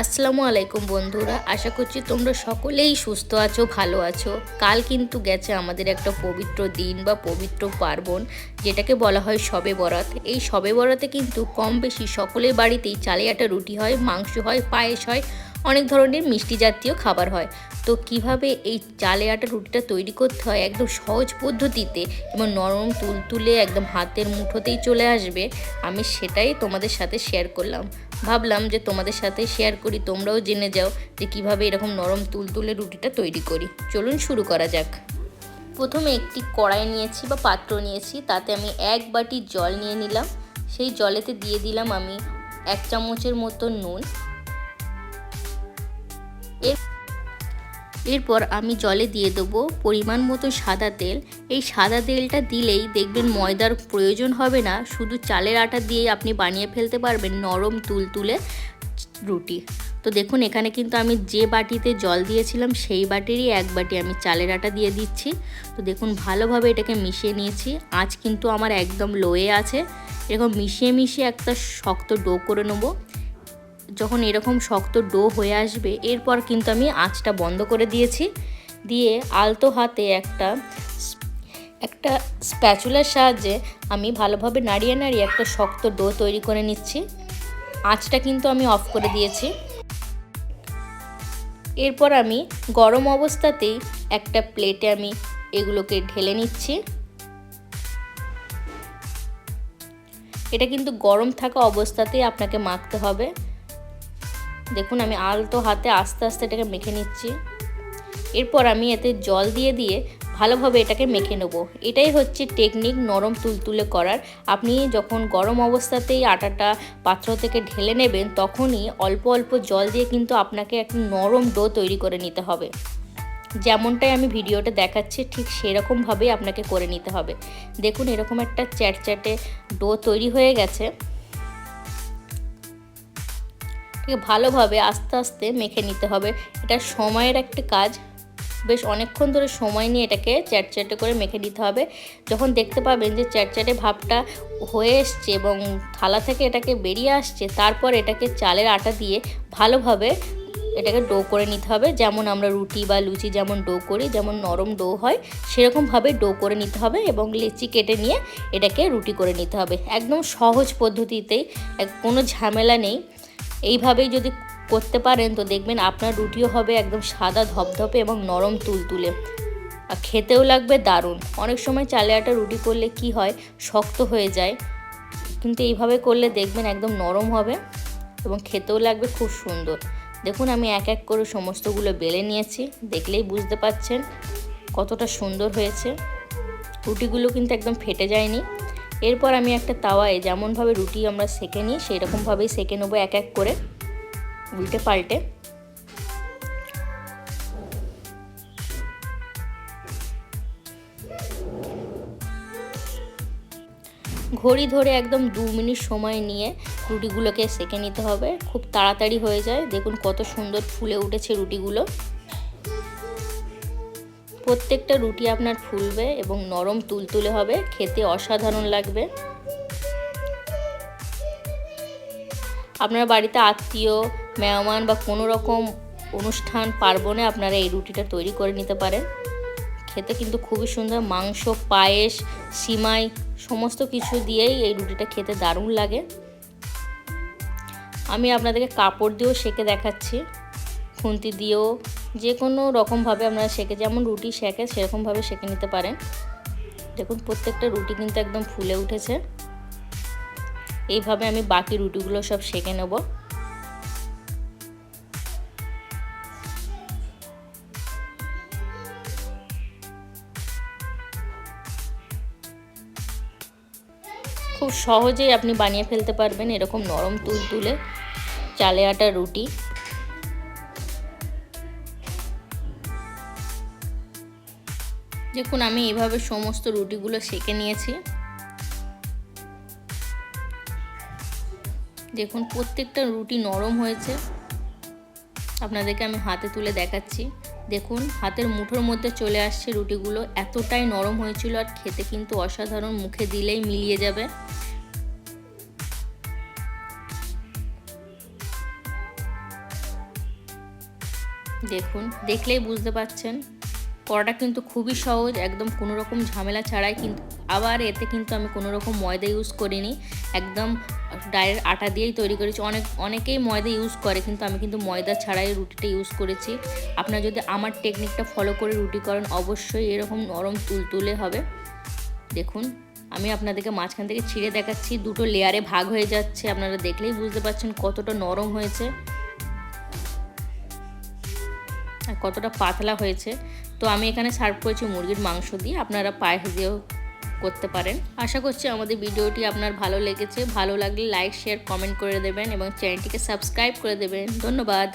আসসালামু আলাইকুম বন্ধুরা, আশা করছি তোমরা সকলেই সুস্থ আছো, ভালো আছো। কাল কিন্তু গেছে আমাদের একটা পবিত্র দিন বা পবিত্র পার্বণ, যেটাকে বলা হয় শবে বরাত। এই শবে বরাতে কিন্তু কম বেশি সকলের বাড়িতেই চালে আটা রুটি হয়, মাংস হয়, পায়েস হয়, অনেক ধরনের মিষ্টি জাতীয় খাবার হয়। তো কিভাবে এই চালে আটা রুটিটা তৈরি করতে হয় একদম সহজ পদ্ধতিতে এবং নরম তুলতুলে একদম হাতের মুঠোতেই চলে আসবে, আমি সেটাই তোমাদের সাথে শেয়ার করলাম। ভাবলাম যে তোমাদের সাথে শেয়ার করি, তোমরাও জেনে যাও যে কিভাবে এরকম নরম তুলতুলে রুটিটা তৈরি করি। চলুন শুরু করা যাক। প্রথমে একটি কড়াই নিয়েছি বা পাত্র নিয়েছি, তাতে আমি 1 বাটি জল নিয়ে নিলাম। সেই জলেতে দিয়ে দিলাম আমি 1 চামচের মতো নুন। এরপর আমি জলে দিয়ে দেবো পরিমাণ মতো সাদা তেল। এই সাদা তেলটা দিলেই দেখবেন ময়দার প্রয়োজন হবে না, শুধু চালের আটা দিয়ে আপনি বানিয়ে ফেলতে পারবেন নরম তুলতুলে রুটি। তো দেখুন, এখানে কিন্তু আমি যে বাটিতে জল দিয়েছিলাম সেই বাটিরই 1 বাটি আমি চালের আটা দিয়ে দিচ্ছি। তো দেখুন, ভালোভাবে এটাকে মিশিয়ে নিয়েছি। আঁচ কিন্তু আমার একদম লোয়ে আছে। এরকম মিশিয়ে মিশিয়ে একটা শক্ত ডো করে নেবো। যখন এরকম শক্ত ডো হয়ে আসবে, এরপর কিন্তু আমি আঁচটা বন্ধ করে দিয়েছি। দিয়ে আলতো হাতে একটা স্প্যাচুলার সাহায্যে আমি ভালোভাবে নাড়িয়ে নাড়িয়ে একটা শক্ত ডো তৈরি করে নিচ্ছি। আঁচটা কিন্তু আমি অফ করে দিয়েছি। এরপর আমি গরম অবস্থাতেই একটা প্লেটে আমি এগুলোকে ঢেলে নিচ্ছি। এটা কিন্তু গরম থাকা অবস্থাতেই আপনাকে মাখতে হবে। দেখুন, আমি আলতো হাতে আস্তে আস্তে এটাকে মেখে নিচ্ছি। এরপর আমি এতে জল দিয়ে দিয়ে ভালোভাবে এটাকে মেখে নেব। এটাই হচ্ছে টেকনিক নরম তুলতুলে করার। আপনি যখন গরম অবস্থাতেই আটাটা পাত্র থেকে ঢেলে নেবেন, তখনই অল্প অল্প জল দিয়ে কিন্তু আপনাকে একটা নরম ডো তৈরি করে নিতে হবে। যেমনটাই আমি ভিডিওটা দেখাচ্ছি ঠিক সেরকমভাবেই আপনাকে করে নিতে হবে। দেখুন, এরকম একটা চ্যাটচ্যাটে ডো তৈরি হয়ে গেছে। ভালোভাবে আস্তে আস্তে মেখে নিতে হবে। এটা সময়ের একটা কাজ, বেশ অনেকক্ষণ ধরে সময় নিয়ে এটাকে চ্যাটচ্যাটে করে মেখে নিতে হবে। যখন দেখতে পাবেন যে চ্যাটচ্যাটে ভাবটা হয়ে এসছে এবং থালা থেকে এটাকে বেরিয়ে আসছে, তারপর এটাকে চালের আটা দিয়ে ভালোভাবে এটাকে ডো করে নিতে হবে। যেমন আমরা রুটি বা লুচি যেমন ডো করি, যেমন নরম ডো হয়, সেরকমভাবে ডো করে নিতে হবে এবং লেচি কেটে নিয়ে এটাকে রুটি করে নিতে হবে। একদম সহজ পদ্ধতিতেই, কোনো ঝামেলা নেই। এইভাবেই যদি করতে পারেন তো দেখবেন আপনার রুটিও হবে একদম সাদা ধপধপে এবং নরম তুলতুলে, আর খেতেও লাগবে দারুণ। অনেক সময় চালে আটা রুটি করলে কি হয়, শক্ত হয়ে যায়, কিন্তু এইভাবে করলে দেখবেন একদম নরম হবে এবং খেতেও লাগবে খুব সুন্দর। দেখুন, আমি এক এক করে সমস্তগুলো বেলে নিয়েছি, দেখলেই বুঝতে পাচ্ছেন কতটা সুন্দর হয়েছে। রুটিগুলো কিন্তু একদম ফেটে যায়নি। এরপর আমি একটা তাওয়ায় যেমনভাবে রুটি আমরা সেঁকে নিই সেই রকমভাবেই সেঁকে নেবো, এক এক করে উল্টে পাল্টে। ঘড়ি ধরে একদম 2 মিনিট সময় নিয়ে রুটিগুলোকে সেঁকে নিতে হবে, খুব তাড়াতাড়ি হয়ে যায়। দেখুন কত সুন্দর ফুলে উঠেছে রুটিগুলো। প্রত্যেকটা রুটি আপনার ফুলবে এবং নরম তুলতুলে হবে, খেতে অসাধারণ লাগবে। আপনার বাড়িতে আত্মীয় মেহমান বা কোনো রকম অনুষ্ঠান পার্বণে আপনারা এই রুটিটা তৈরি করে নিতে পারেন। খেতে কিন্তু খুবই সুন্দর। মাংস, পায়েস, সিমাই সমস্ত কিছু দিয়েই এই রুটিটা খেতে দারুণ লাগে। আমি আপনাদেরকে কাপড় দিয়েও সেঁকে দেখাচ্ছি, খুন্তি দিয়েও, যে কোনো রকমভাবে আপনারা সেঁকে, যেমন রুটি সেঁকে সেরকমভাবে সেঁকে নিতে পারেন। দেখুন, প্রত্যেকটা রুটি কিন্তু একদম ফুলে উঠেছে। এইভাবে আমি বাকি রুটিগুলো সব সেঁকে নেব। খুব সহজেই আপনি বানিয়ে ফেলতে পারবেন এরকম নরম তুলতুলে চালে আটার রুটি। দেখুন, আমি এইভাবে সমস্ত রুটিগুলো সেঁকে নিয়েছি। দেখুন, প্রত্যেকটা রুটি নরম হয়েছে। আপনাদেরকে আমি হাতে তুলে দেখাচ্ছি। দেখুন, হাতের মুঠোর মধ্যে চলে আসছে রুটিগুলো, এতটাই নরম হয়েছিল, আর খেতে কিন্তু অসাধারণ, মুখে দিলেই মিলিয়ে যাবে। দেখুন, দেখলেই বুঝতে পাচ্ছেন করাটা কিন্তু খুবই সহজ, একদম কোনো রকম ঝামেলা ছাড়াই। কিন্তু আবার এতে কিন্তু আমি কোনো রকম ময়দা ইউজ করিনি, একদম ডাইরেক্ট আটা দিয়েই তৈরি করেছি। অনেকেই ময়দা ইউজ করে, কিন্তু আমি কিন্তু ময়দা ছাড়াই রুটিটা ইউজ করেছি। আপনারা যদি আমার টেকনিকটা ফলো করে রুটি করেন অবশ্যই এরকম নরম তুলতুলে হবে। দেখুন, আমি আপনাদেরকে মাঝখান থেকে ছিঁড়ে দেখাচ্ছি, দুটো লেয়ারে ভাগ হয়ে যাচ্ছে। আপনারা দেখলেই বুঝতে পারছেন কতটা নরম হয়েছে আর কতটা পাতলা হয়েছে। তো আমি এখানে সার্ভ করেছি মুরগির মাংস দিয়ে, আপনারা পায়েস দিয়েও করতে পারেন। আশা করছি আমাদের ভিডিওটি আপনার ভালো লেগেছে। ভালো লাগলে লাইক, শেয়ার, কমেন্ট করে দেবেন এবং চ্যানেলটিকে সাবস্ক্রাইব করে দেবেন। ধন্যবাদ।